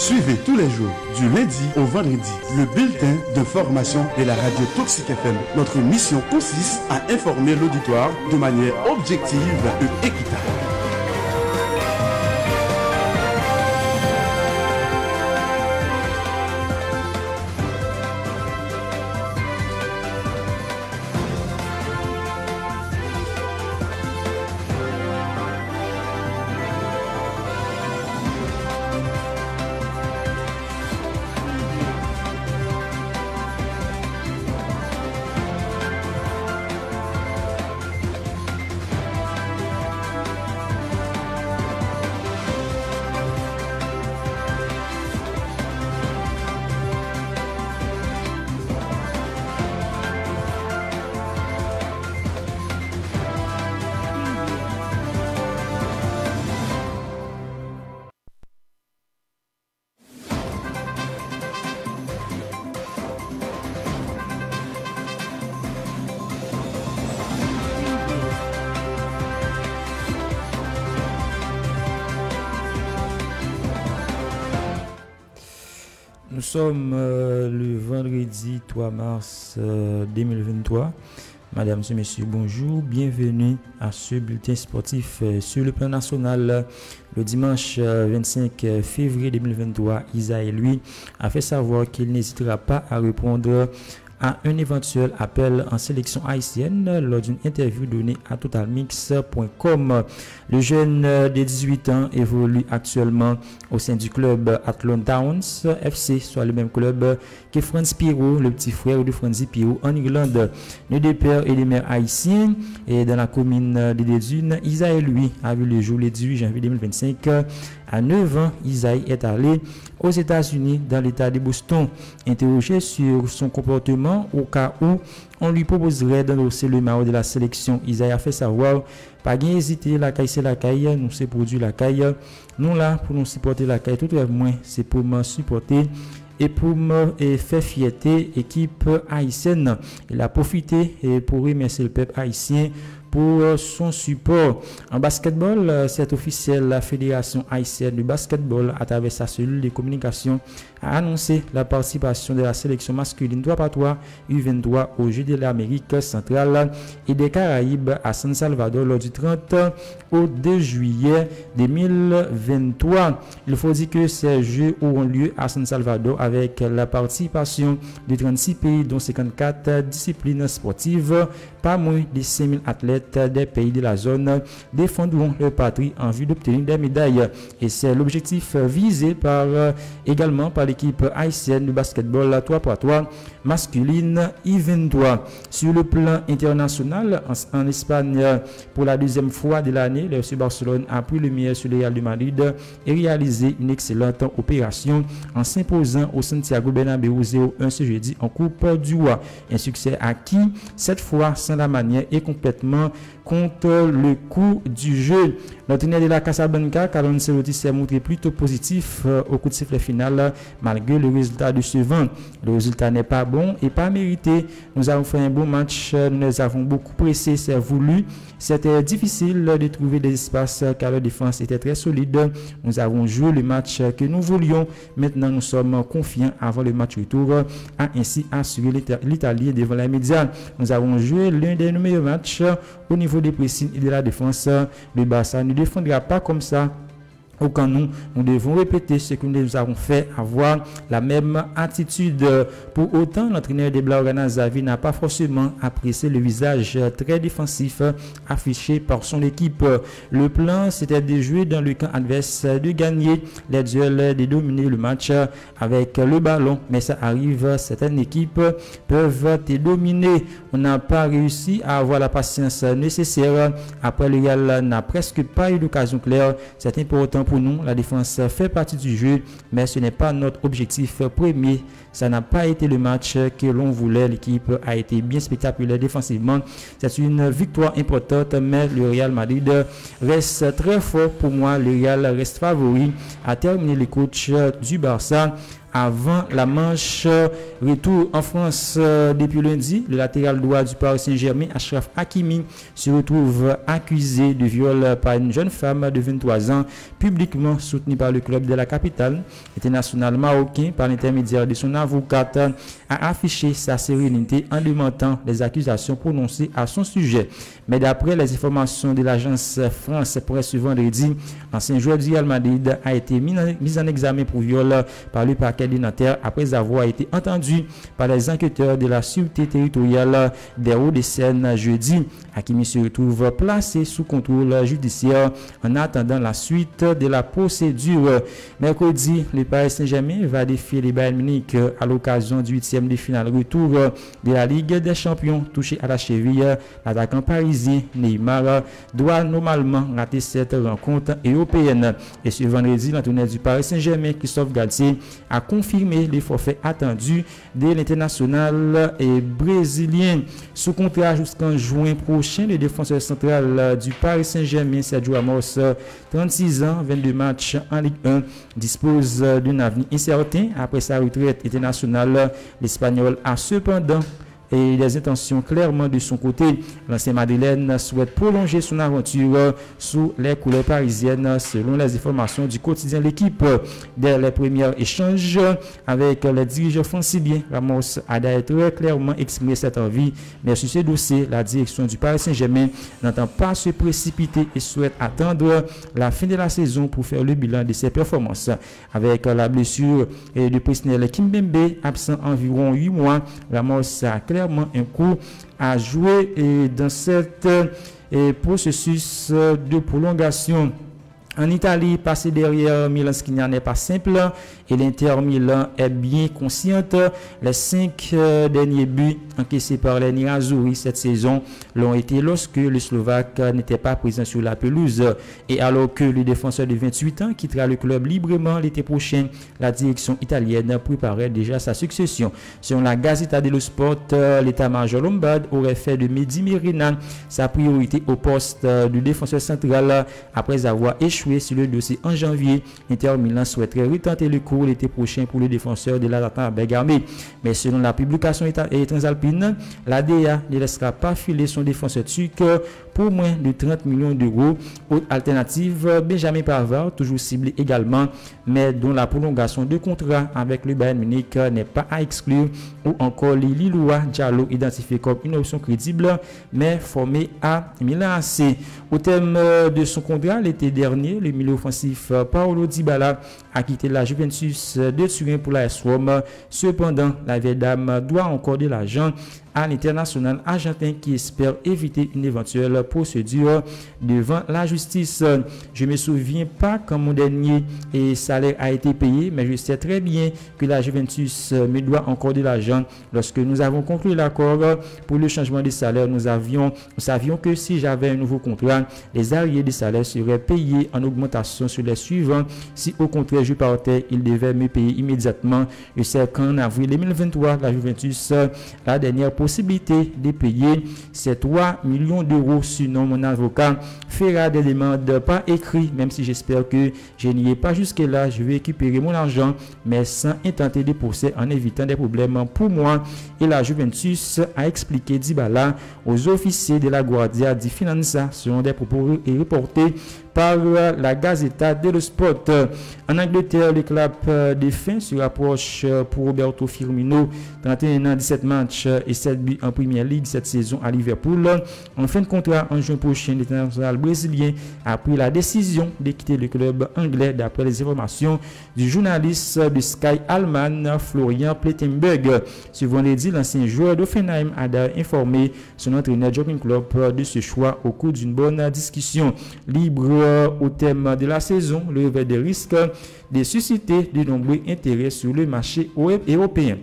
Suivez tous les jours, du lundi au vendredi, le bulletin d'information de la radio Toxic FM. Notre mission consiste à informer l'auditoire de manière objective et équitable. Nous sommes le vendredi 3 mars 2023. Madame et messieurs, bonjour. Bienvenue à ce bulletin sportif sur le plan national. Le dimanche 25 février 2023, Isaïe, lui, a fait savoir qu'il n'hésitera pas à répondre à un éventuel appel en sélection haïtienne lors d'une interview donnée à totalmix.com. Le jeune de 18 ans évolue actuellement au sein du club Athlone Towns FC, soit le même club que Franz Pirot, le petit frère de Franzi Pirot en Irlande. Né de père et de mère haïtiens et dans la commune de Dédunes, Isaïe, lui, a vu le jour le 18 janvier 2025. À 9 ans, Isaïe est allé aux États-Unis dans l'état de Boston. Interrogé sur son comportement au cas où on lui proposerait d'endosser le maillot de la sélection, Isaïe a fait savoir: pas bien hésiter, la caille c'est la caille, nous c'est produit la caille, nous là pour nous supporter la caille, tout rêve moins c'est pour me supporter et pour me faire fierté équipe haïtienne. Il a profité pour remercier le peuple haïtien pour son support. En basketball, c'est officiel, la Fédération haïtienne de basketball, à travers sa cellule de communication, a annoncé la participation de la sélection masculine 3x3 U23 aux Jeux de l'Amérique centrale et des Caraïbes à San Salvador lors du 30 au 2 juillet 2023. Il faut dire que ces Jeux auront lieu à San Salvador avec la participation de 36 pays, dont 54 disciplines sportives. Pas moins de 5000 athlètes des pays de la zone défendront leur patrie en vue d'obtenir des médailles. Et c'est l'objectif visé également par l'équipe haïtienne de basketball 3x3 masculine I-23. Sur le plan international, en Espagne, pour la deuxième fois de l'année, le FC Barcelone a pris le meilleur sur le Real de Madrid et réalisé une excellente opération en s'imposant au Santiago Bernabéu 0-1 ce jeudi en Coupe du Roi. Un succès acquis, cette fois sans la manière et complètement contre le coup du jeu. L'entraîneur de la Casablanca, Carlo Ancelotti, s'est montré plutôt positif au coup de sifflet final malgré le résultat décevant. Le résultat n'est pas bon et pas mérité. Nous avons fait un bon match, nous avons beaucoup pressé, c'est voulu. C'était difficile de trouver des espaces car la défense était très solide. Nous avons joué le match que nous voulions. Maintenant, nous sommes confiants avant le match retour, a ainsi assuré l'Italie devant les médias. Nous avons joué l'un des meilleurs matchs au niveau des pressings et de la défense. Le Barça ne défendra pas comme ça. Au canon, nous devons répéter ce que nous avons fait, avoir la même attitude. Pour autant, l'entraîneur de Blaugrana, Xavi, n'a pas forcément apprécié le visage très défensif affiché par son équipe. Le plan, c'était de jouer dans le camp adverse, de gagner les duels, de dominer le match avec le ballon. Mais ça arrive, certaines équipes peuvent te dominer. On n'a pas réussi à avoir la patience nécessaire. Après, le Real n'a presque pas eu d'occasion claire. C'est important pour nous, la défense fait partie du jeu, mais ce n'est pas notre objectif premier. Ça n'a pas été le match que l'on voulait. L'équipe a été bien spectaculaire défensivement. C'est une victoire importante, mais le Real Madrid reste très fort pour moi. Le Real reste favori à terminer. Le coach du Barça avant la manche. Retour en France depuis lundi. Le latéral droit du Paris Saint-Germain, Achraf Hakimi, se retrouve accusé de viol par une jeune femme de 23 ans, publiquement soutenue par le club de la capitale. L'international marocain, par l'intermédiaire de son avocate, a affiché sa sérénité en démentant les accusations prononcées à son sujet. Mais d'après les informations de l'agence France Presse ce vendredi, l'ancien joueur du Real Madrid a été mis en examen pour viol par le parquet de Nanterre après avoir été entendu par les enquêteurs de la sûreté territoriale des Hauts-de-Seine jeudi. Hakimi se retrouve placé sous contrôle judiciaire en attendant la suite de la procédure. Mercredi, le Paris Saint-Germain va défier les Bayern Munich à l'occasion du 8e de finale retour de la Ligue des Champions. Touché à la cheville, l'attaquant parisien Neymar doit normalement rater cette rencontre européenne. Et ce vendredi, l'entraîneur du Paris Saint-Germain, Christophe Galtier, a confirmé les forfaits attendus de l'international et brésilien. Sous contrat jusqu'en juin prochain, le défenseur central du Paris Saint-Germain, Sergio Ramos, 36 ans, 22 matchs en Ligue 1, dispose d'un avenir incertain. Après sa retraite internationale, l'Espagnol a cependant des intentions clairement de son côté. L'ancien madrilène souhaite prolonger son aventure sous les couleurs parisiennes selon les informations du quotidien L'Équipe. Dès les premiers échanges avec les dirigeants franciliens, Ramos a d'ailleurs très clairement exprimé cette envie, mais sur ce dossier, la direction du Paris Saint-Germain n'entend pas se précipiter et souhaite attendre la fin de la saison pour faire le bilan de ses performances. Avec la blessure de Presnel Kimpembe absent environ 8 mois, Ramos a clairement un coup à jouer dans cette processus de prolongation. En Italie, passer derrière Milan Skriniar n'est pas simple et l'Inter Milan est bien consciente. Les 5 derniers buts encaissés par les Nerazzurri cette saison l'ont été lorsque le Slovaque n'était pas présent sur la pelouse. Et alors que le défenseur de 28 ans quittera le club librement l'été prochain, la direction italienne préparait déjà sa succession. Selon la Gazzetta dello Sport, l'état-major lombard aurait fait de Mehdi Mérina sa priorité au poste de défenseur central après avoir échoué sur le dossier en janvier. Inter Milan souhaiterait retenter le coup l'été prochain pour le défenseur de l'attaquant Bergame. Mais selon la publication transalpine, la DA ne laissera pas filer son défenseur turc pour moins de 30 millions d'euros. Autre alternative, Benjamin Pavard, toujours ciblé également, mais dont la prolongation de contrat avec le Bayern Munich n'est pas à exclure, ou encore les Lillois Diallo, identifié comme une option crédible, mais formé à Milan AC. Au thème de son contrat l'été dernier, le milieu offensif Paulo Dybala a quitté la Juventus de Turin pour la AS Rome. Cependant, la vieille dame doit encore de l'argent à l'international argentin qui espère éviter une éventuelle procédure devant la justice. Je ne me souviens pas quand mon dernier salaire a été payé, mais je sais très bien que la Juventus me doit encore de l'argent. Lorsque nous avons conclu l'accord pour le changement de salaire, nous savions que si j'avais un nouveau contrat, les arriérés de salaire seraient payés en augmentation sur les suivants. Si au contraire je partais, ils devaient me payer immédiatement. Je sais qu'en avril 2023, la Juventus, la dernière possibilité de payer ces 3 millions d'euros. Sinon, mon avocat fera des demandes par écrit, même si j'espère que je n'y ai pas jusque-là. Je vais récupérer mon argent, mais sans intenter de procès, en évitant des problèmes pour moi et la Juventus, a expliqué Dybala aux officiers de la Guardia di Finanza, selon des propos reportés par la Gazzetta dello Sport. En Angleterre, le clap de fin se rapproche pour Roberto Firmino, 31 ans, 17 matchs et 7 buts en Premier League cette saison à Liverpool. En fin de contrat en juin prochain, l'international brésilien a pris la décision de quitter le club anglais d'après les informations du journaliste de Sky allemand Florian Plettenberg. Ce vendredi, l'ancien joueur d'Hoffenheim a informé son entraîneur Jürgen Klopp de ce choix au cours d'une bonne discussion. Libre au thème de la saison, le réveil des risques de susciter de nombreux intérêts sur le marché européen.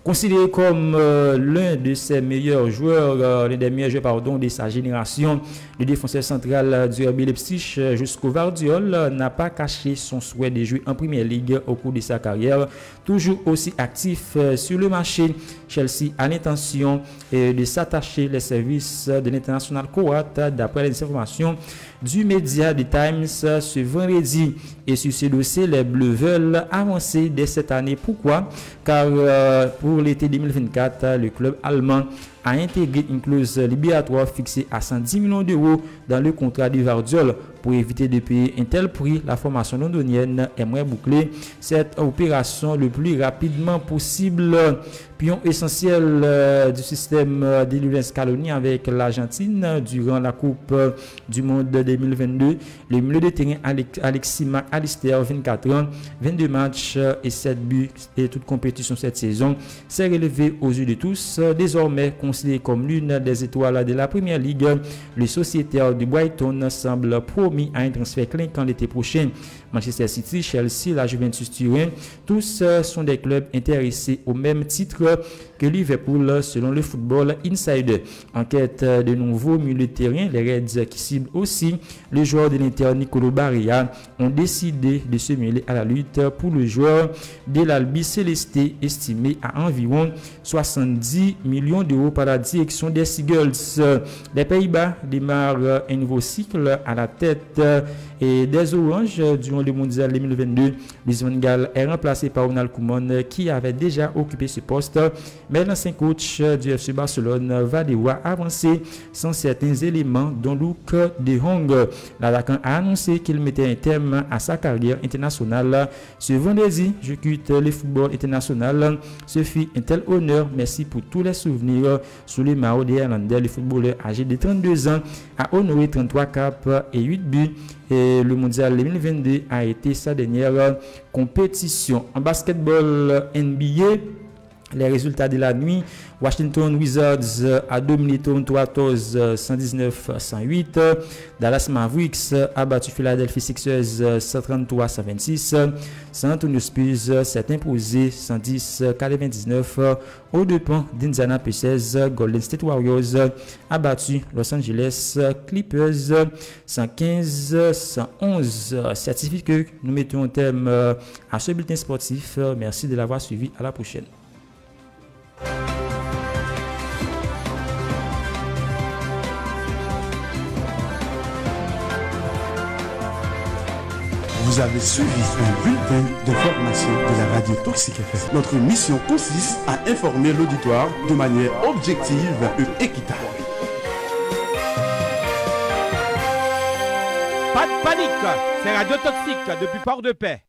Considéré comme l'un de ses meilleurs joueurs, l'un des meilleurs joueurs de sa génération, le défenseur central du RB Leipzig jusqu'au Vardiol n'a pas caché son souhait de jouer en Premier League au cours de sa carrière. Toujours aussi actif sur le marché, Chelsea a l'intention de s'attacher les services de l'international croate d'après les informations du média The Times ce vendredi. Et sur ce dossier, les Bleus veulent avancer dès cette année. Pourquoi? Car pour l'été 2024, le club allemand a intégré une clause libératoire fixée à 110 millions d'euros dans le contrat du Vardiol. Pour éviter de payer un tel prix, la formation londonienne aimerait boucler cette opération le plus rapidement possible. Pion essentiel du système de Lionel Scaloni avec l'Argentine durant la Coupe du Monde 2022. Le milieu de terrain Alexis McAllister, 24 ans, 22 matchs et 7 buts et toute compétition cette saison, s'est relevé aux yeux de tous. Désormais considéré comme l'une des étoiles de la Première Ligue, le sociétaire de Brighton semble promis à un transfert clinquant l'été prochain. Manchester City, Chelsea, la Juventus Turin, tous sont des clubs intéressés au même titre que Liverpool selon le Football Insider. En quête de nouveaux milieux de terrain, les Reds qui ciblent aussi le joueur de l'Inter Nicolo Barilla ont décidé de se mêler à la lutte pour le joueur de l'Albi Céleste estimé à environ 70 millions d'euros par la direction des Seagulls. Les Pays-Bas démarrent un nouveau cycle à la tête et des Oranges durant le Mondial 2022. Louis van Gaal est remplacé par Ronald Koeman qui avait déjà occupé ce poste, mais l'ancien coach du FC Barcelone va devoir avancer sans certains éléments dont Luc de Jong. L'attaquant a annoncé qu'il mettait un terme à sa carrière internationale. Ce vendredi, je quitte le football international. Ce fut un tel honneur. Merci pour tous les souvenirs sous les maillots des Irlandais. Le footballeur âgé de 32 ans a honoré 33 caps et 8 buts. Et le mondial 2022 a été sa dernière compétition. En basketball NBA, les résultats de la nuit: Washington Wizards a dominé Toronto Raptors 119-108. Dallas Mavericks a battu Philadelphia Sixers 133-126. San Antonio Spurs s'est imposé 110-99 aux dépens d'Indiana Pacers. Golden State Warriors a battu Los Angeles Clippers 115-111. Certifié que nous mettons un terme à ce bulletin sportif. Merci de l'avoir suivi. À la prochaine. Vous avez suivi un bulletin de formation de la radio Toxique FM. Notre mission consiste à informer l'auditoire de manière objective et équitable. Pas de panique, c'est Radio Toxique depuis Port-de-Paix.